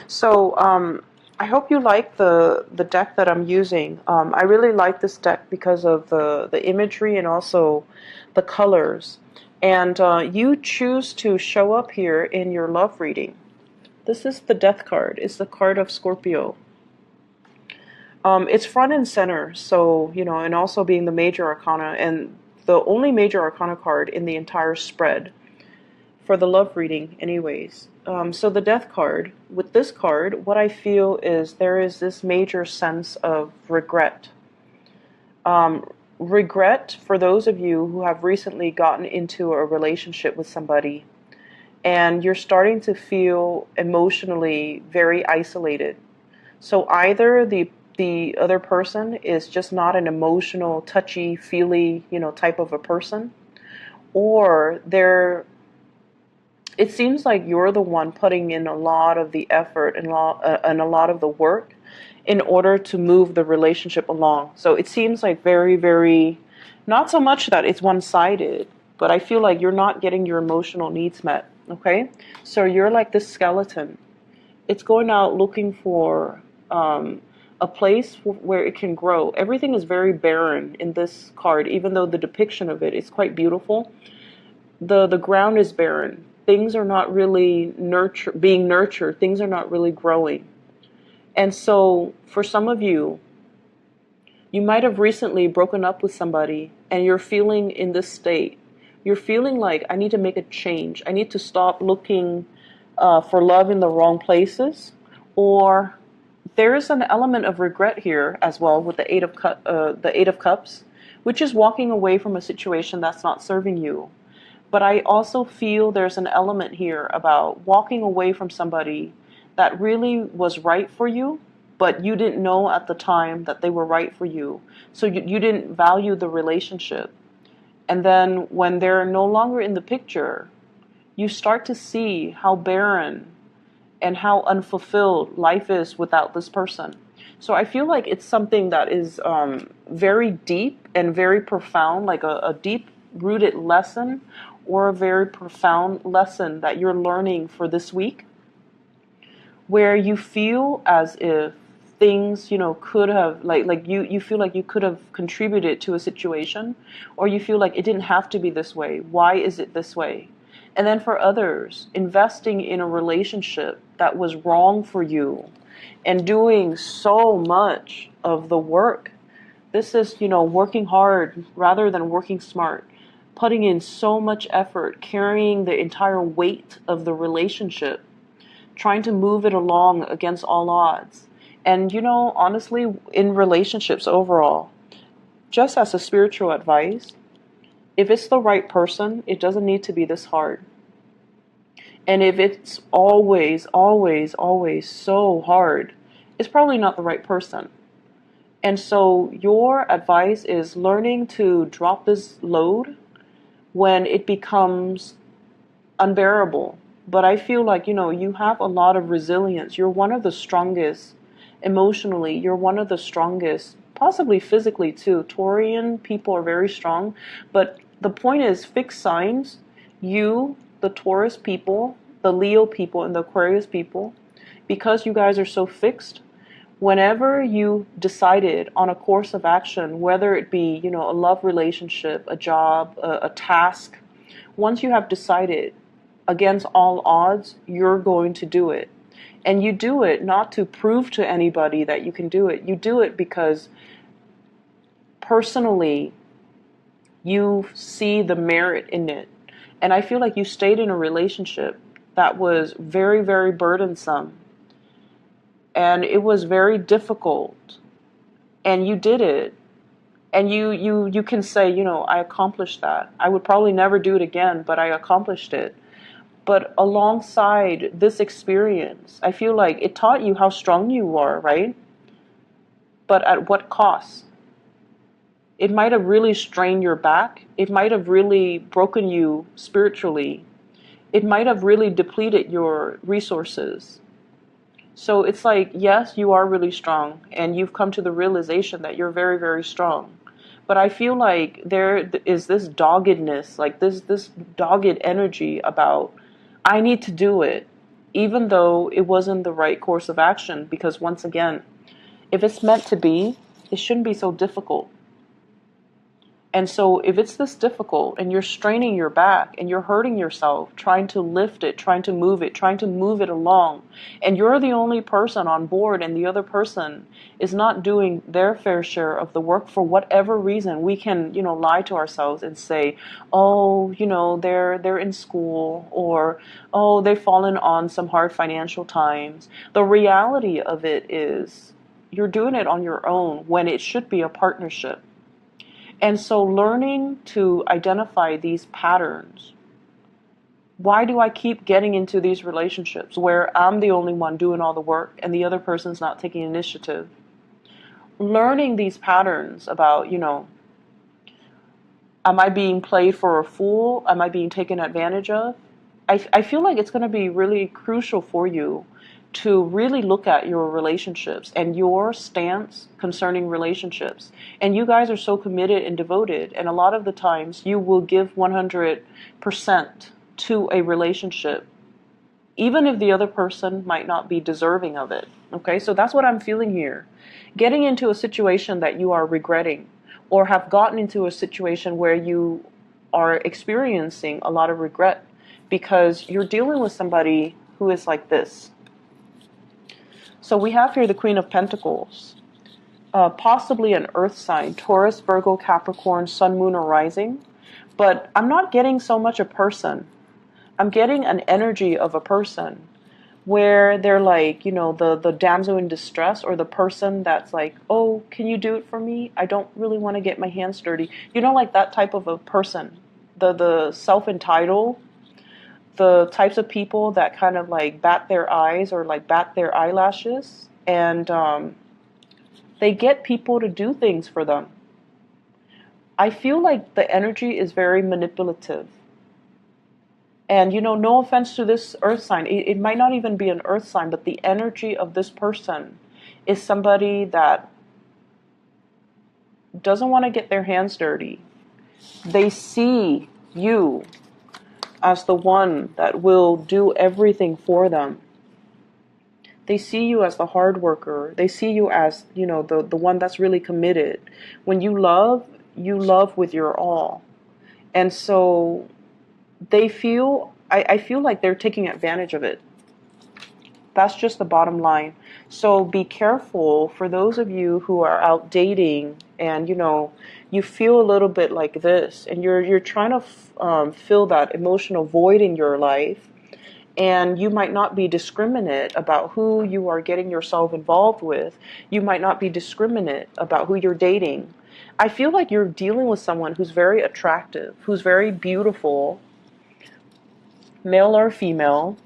So I hope you like the deck that I'm using. I really like this deck because of the imagery and also the colors. And you choose to show up here in your love reading. This is the Death card. It's the card of Scorpio. It's front and center, so, and also being the major arcana and the only major arcana card in the entire spread for the love reading anyways. So the Death card, with this card, what I feel is there is this major sense of regret. Regret for those of you who have recently gotten into a relationship with somebody and you're starting to feel emotionally very isolated. So either the other person is just not an emotional, touchy, feely, type of a person, or it seems like you're the one putting in a lot of the effort and a lot of the work in order to move the relationship along. So it seems like very, very, not so much that it's one-sided, but I feel like you're not getting your emotional needs met, okay? So you're like this skeleton. It's going out looking for a place where it can grow. Everything is very barren in this card, even though the depiction of it is quite beautiful. The ground is barren. Things are not really being nurtured. Things are not really growing. And so for some of you, you might have recently broken up with somebody and you're feeling in this state. You're feeling like, I need to make a change. I need to stop looking for love in the wrong places. Or there's an element of regret here as well with the Eight of Cups, which is walking away from a situation that's not serving you. But I also feel there's an element here about walking away from somebody that really was right for you, but you didn't know at the time that they were right for you. So you didn't value the relationship. And then when they're no longer in the picture, you start to see how barren and how unfulfilled life is without this person. So I feel like it's something that is very deep and very profound, like a deep-rooted lesson or a very profound lesson that you're learning for this week, where you feel as if things, could have, like you feel like you could have contributed to a situation, or you feel like it didn't have to be this way. Why is it this way? And then for others, investing in a relationship that was wrong for you and doing so much of the work. This is, working hard rather than working smart, putting in so much effort, carrying the entire weight of the relationship, trying to move it along against all odds. And, honestly, in relationships overall, just as a spiritual advice, if it's the right person, it doesn't need to be this hard. And if it's always, always, always so hard, it's probably not the right person. And so your advice is learning to drop this load when it becomes unbearable. But I feel like, you have a lot of resilience. You're one of the strongest emotionally. You're one of the strongest, possibly physically too. Taurian people are very strong. But the point is, fixed signs, you, the Taurus people, the Leo people, and the Aquarius people, because you guys are so fixed, whenever you decided on a course of action, whether it be, a love relationship, a job, a task, once you have decided against all odds, you're going to do it. And you do it not to prove to anybody that you can do it. You do it because personally, you see the merit in it. And I feel like you stayed in a relationship that was very, very burdensome. And it was very difficult. And you did it. And you can say, I accomplished that. I would probably never do it again, but I accomplished it. But alongside this experience, I feel like it taught you how strong you are, right? But at what cost? It might have really strained your back. It might have really broken you spiritually. It might have really depleted your resources. So it's like, yes, you are really strong, and you've come to the realization that you're very, very strong. But I feel like there is this doggedness, like this dogged energy about, I need to do it. even though it wasn't the right course of action, because once again, if it's meant to be, it shouldn't be so difficult. And so if it's this difficult and you're straining your back and you're hurting yourself, trying to lift it, trying to move it along, and you're the only person on board and the other person is not doing their fair share of the work for whatever reason, we can, lie to ourselves and say, oh, they're in school, or, oh, they've fallen on some hard financial times. The reality of it is you're doing it on your own when it should be a partnership. And so learning to identify these patterns. Why do I keep getting into these relationships where I'm the only one doing all the work and the other person's not taking initiative? Learning these patterns about, am I being played for a fool? Am I being taken advantage of? I feel like it's going to be really crucial for you to really look at your relationships and your stance concerning relationships. And you guys are so committed and devoted, and a lot of the times you will give 100% to a relationship, even if the other person might not be deserving of it. Okay, so that's what I'm feeling here. Getting into a situation that you are regretting, or have gotten into a situation where you are experiencing a lot of regret because you're dealing with somebody who is like this. So we have here the Queen of Pentacles, possibly an earth sign, Taurus, Virgo, Capricorn, Sun, Moon, or Rising. But I'm not getting so much a person. I'm getting an energy of a person where they're like, the damsel in distress, or the person that's like, oh, can you do it for me? I don't really want to get my hands dirty. Like that type of a person, the self-entitled, the types of people that kind of like bat their eyes or like bat their eyelashes, and they get people to do things for them. I feel like the energy is very manipulative. And, no offense to this earth sign, it might not even be an earth sign, but the energy of this person is somebody that doesn't want to get their hands dirty. They see you as the one that will do everything for them. They see you as the hard worker. They see you as, the one that's really committed. When you love with your all. And so they feel, I feel like they're taking advantage of it. That's just the bottom line. So be careful for those of you who are out dating and, you feel a little bit like this, and you're trying to fill that emotional void in your life, and you might not be discriminate about who you are getting yourself involved with. You might not be discriminate about who you're dating. I feel like you're dealing with someone who's very attractive, who's very beautiful, male or female,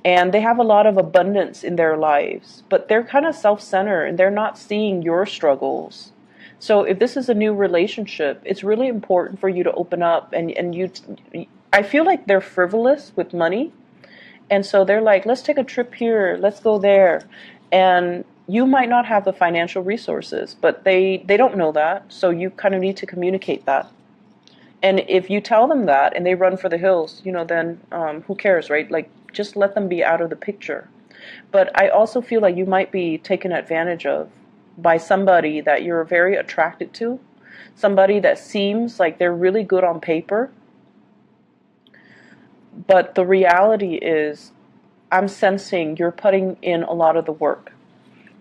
and they have a lot of abundance in their lives, but they're kind of self-centered and they're not seeing your struggles. So if this is a new relationship, it's really important for you to open up, and I feel like they're frivolous with money. And so they're like, let's take a trip here, let's go there. And you might not have the financial resources, but they don't know that. So you kind of need to communicate that. And if you tell them that and they run for the hills, then who cares, right? Like, just let them be out of the picture. But I also feel like you might be taken advantage of by somebody that you're very attracted to, somebody that seems like they're really good on paper. But the reality is, I'm sensing you're putting in a lot of the work.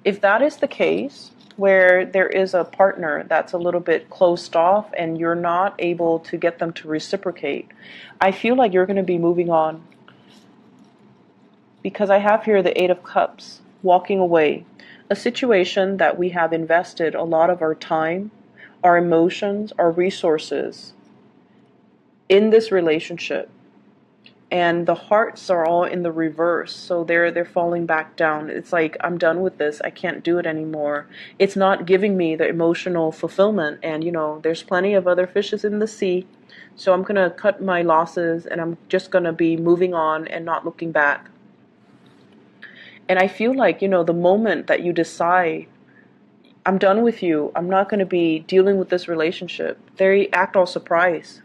If that is the case, where there is a partner that's a little bit closed off and you're not able to get them to reciprocate, I feel like you're going to be moving on. Because I have here the Eight of Cups, walking away. A situation that we have invested a lot of our time, our emotions, our resources in this relationship. And the hearts are all in the reverse, so they're falling back down. It's like, I'm done with this. I can't do it anymore. It's not giving me the emotional fulfillment. And, there's plenty of other fishes in the sea. So I'm going to cut my losses, and I'm just going to be moving on and not looking back. And I feel like, the moment that you decide, I'm done with you, I'm not going to be dealing with this relationship, they act all surprised.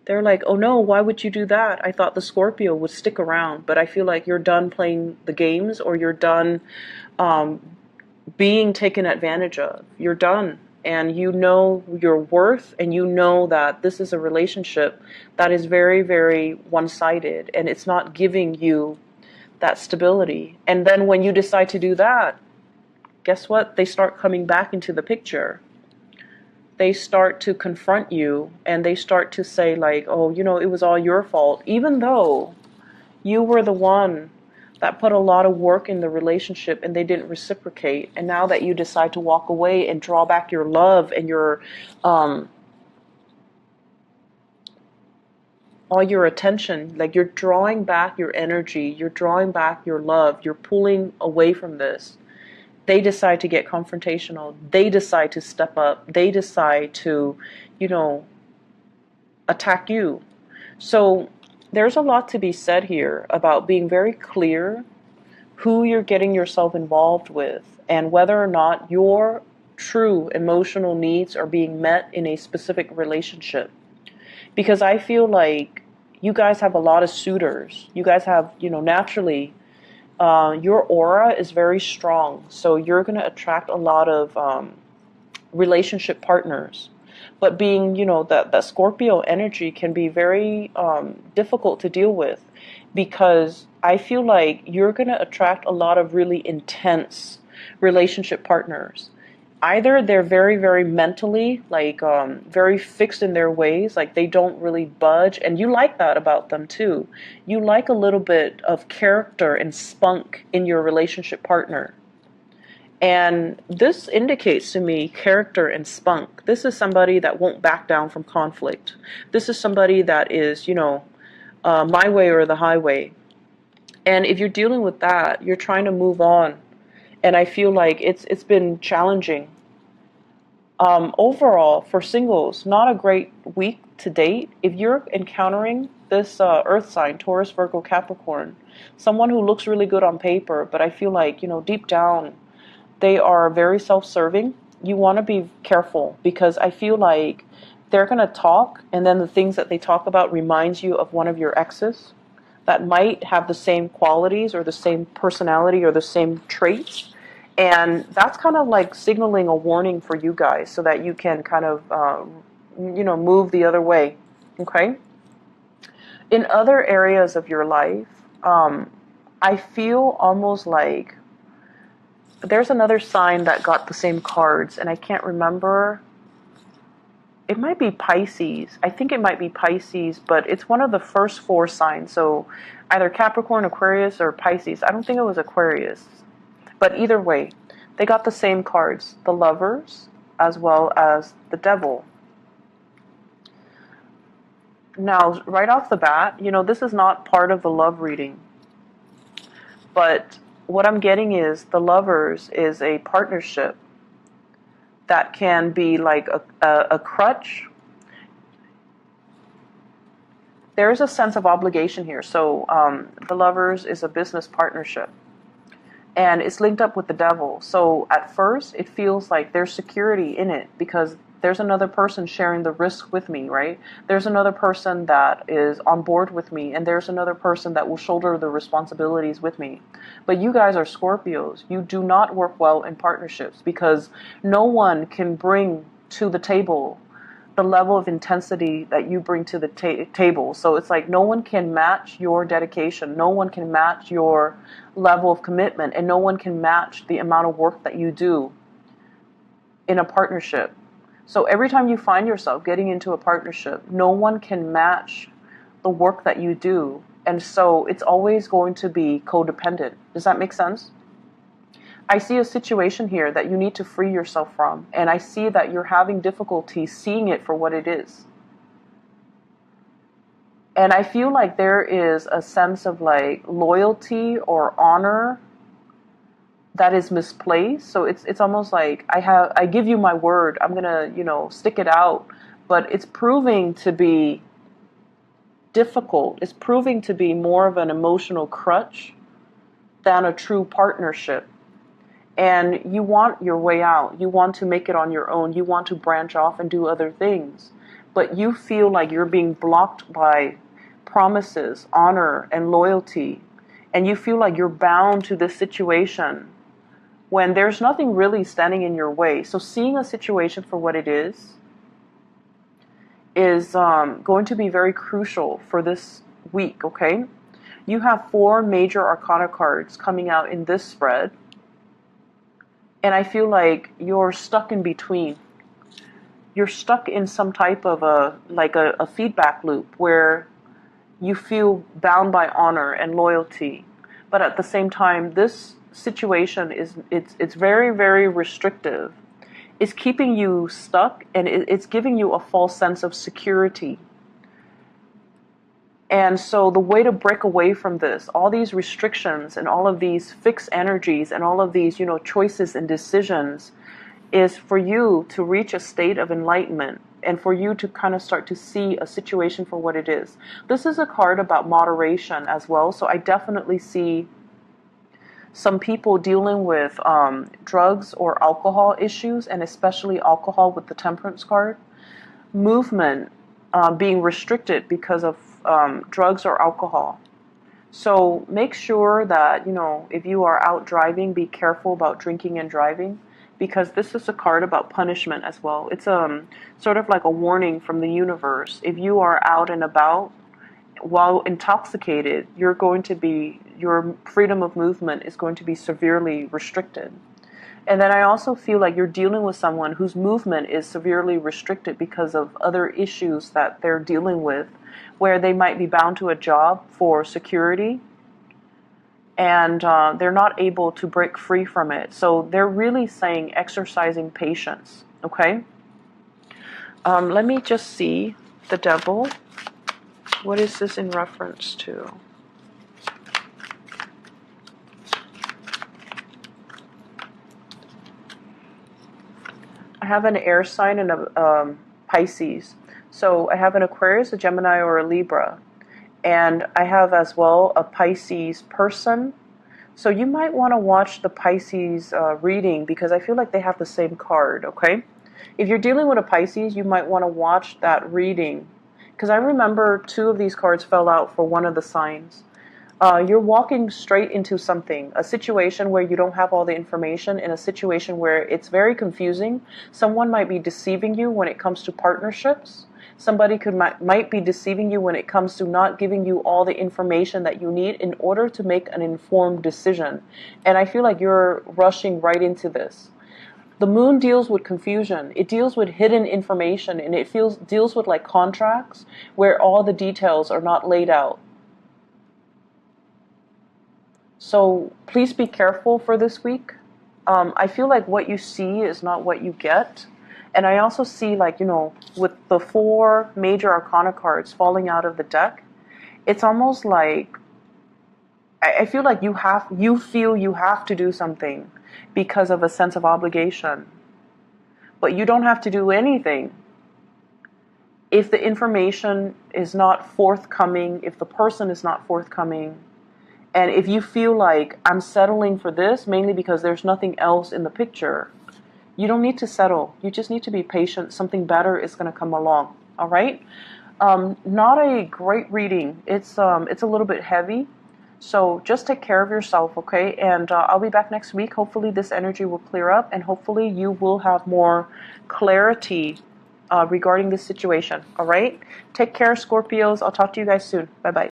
They're like, oh no, why would you do that? I thought the Scorpio would stick around, but I feel like you're done playing the games, or you're done um, being taken advantage of. You're done. And you know your worth, and you know that this is a relationship that is very, very one-sided, and it's not giving you that stability. And then when you decide to do that, guess what? They start coming back into the picture. They start to confront you, and they start to say like, oh, it was all your fault, even though you were the one that put a lot of work in the relationship and they didn't reciprocate. And now that you decide to walk away and draw back your love and your all your attention, like you're drawing back your energy, you're drawing back your love, you're pulling away from this. They decide to get confrontational. They decide to step up. They decide to, attack you. So there's a lot to be said here about being very clear who you're getting yourself involved with, and whether or not your true emotional needs are being met in a specific relationship. Because I feel like you guys have a lot of suitors. You guys have, naturally, your aura is very strong. So you're going to attract a lot of relationship partners. But being, that Scorpio energy can be very difficult to deal with, because I feel like you're going to attract a lot of really intense relationship partners. Either they're very, very mentally, like very fixed in their ways, like they don't really budge, and you like that about them too. You like a little bit of character and spunk in your relationship partner. And this indicates to me character and spunk. This is somebody that won't back down from conflict. This is somebody that is, my way or the highway. And if you're dealing with that, you're trying to move on. And I feel like it's been challenging. Overall, for singles, not a great week to date. If you're encountering this earth sign, Taurus, Virgo, Capricorn, someone who looks really good on paper, but I feel like, deep down, they are very self-serving. You want to be careful, because I feel like they're going to talk, and then the things that they talk about reminds you of one of your exes that might have the same qualities or the same personality or the same traits. And that's kind of like signaling a warning for you guys, so that you can kind of, move the other way. Okay? In other areas of your life, I feel almost like there's another sign that got the same cards, and I can't remember. It might be Pisces. I think it might be Pisces, but it's one of the first four signs. So either Capricorn, Aquarius, or Pisces. I don't think it was Aquarius. But either way, they got the same cards. The Lovers, as well as the Devil. Now, right off the bat, this is not part of the love reading. But what I'm getting is the Lovers is a partnership that can be like a crutch. There's a sense of obligation here. So the Lovers is a business partnership, and it's linked up with the Devil. So at first it feels like there's security in it, because there's another person sharing the risk with me, right? There's another person that is on board with me, and there's another person that will shoulder the responsibilities with me. But you guys are Scorpios. You do not work well in partnerships, because no one can bring to the table the level of intensity that you bring to the table. So it's like no one can match your dedication. No one can match your level of commitment, and no one can match the amount of work that you do in a partnership. So every time you find yourself getting into a partnership, no one can match the work that you do. And so it's always going to be codependent. Does that make sense? I see a situation here that you need to free yourself from. And I see that you're having difficulty seeing it for what it is. And I feel like there is a sense of like loyalty or honor that is misplaced. So it's almost like I give you my word, I'm gonna stick it out, but it's proving to be difficult. It's proving to be more of an emotional crutch than a true partnership. And you want your way out. You want to make it on your own. You want to branch off and do other things. but you feel like you're being blocked by promises, honor, and loyalty, and you feel like you're bound to this situation when there's nothing really standing in your way. So seeing a situation for what it is going to be very crucial for this week, okay? You have 4 major arcana cards coming out in this spread, and I feel like you're stuck in between. You're stuck in some type of a feedback loop where you feel bound by honor and loyalty, but at the same time, this situation it's very, very restrictive. It's keeping you stuck, and it's giving you a false sense of security. And so the way to break away from this, all these restrictions and all of these fixed energies and all of these, choices and decisions, is for you to reach a state of enlightenment and for you to kind of start to see a situation for what it is. This is a card about moderation as well, so I definitely see some people dealing with drugs or alcohol issues, and especially alcohol with the Temperance card. Movement being restricted because of drugs or alcohol. So make sure that, if you are out driving, be careful about drinking and driving, because this is a card about punishment as well. It's sort of like a warning from the universe. If you are out and about while intoxicated, your freedom of movement is going to be severely restricted. And then I also feel like you're dealing with someone whose movement is severely restricted because of other issues that they're dealing with, where they might be bound to a job for security, and they're not able to break free from it. So they're really saying exercising patience, okay? Let me just see the Devil. What is this in reference to? I have an air sign and a Pisces. So I have an Aquarius, a Gemini, or a Libra. And I have as well a Pisces person. So you might want to watch the Pisces reading, because I feel like they have the same card, okay? If you're dealing with a Pisces, you might want to watch that reading, because I remember 2 of these cards fell out for one of the signs. You're walking straight into something, a situation where you don't have all the information, in a situation where it's very confusing. Someone might be deceiving you when it comes to partnerships. Somebody might be deceiving you when it comes to not giving you all the information that you need in order to make an informed decision. And I feel like you're rushing right into this. The moon deals with confusion. It deals with hidden information, and it deals with like contracts where all the details are not laid out. So please be careful for this week. I feel like what you see is not what you get. And I also see, like, with the 4 major arcana cards falling out of the deck, it's almost like I feel like you feel you have to do something because of a sense of obligation. But you don't have to do anything. If the information is not forthcoming, if the person is not forthcoming, and if you feel like I'm settling for this mainly because there's nothing else in the picture, you don't need to settle. You just need to be patient. Something better is going to come along. All right? Not a great reading. It's a little bit heavy. So just take care of yourself, okay? And I'll be back next week. Hopefully this energy will clear up, and hopefully you will have more clarity regarding this situation. All right? Take care, Scorpios. I'll talk to you guys soon. Bye-bye.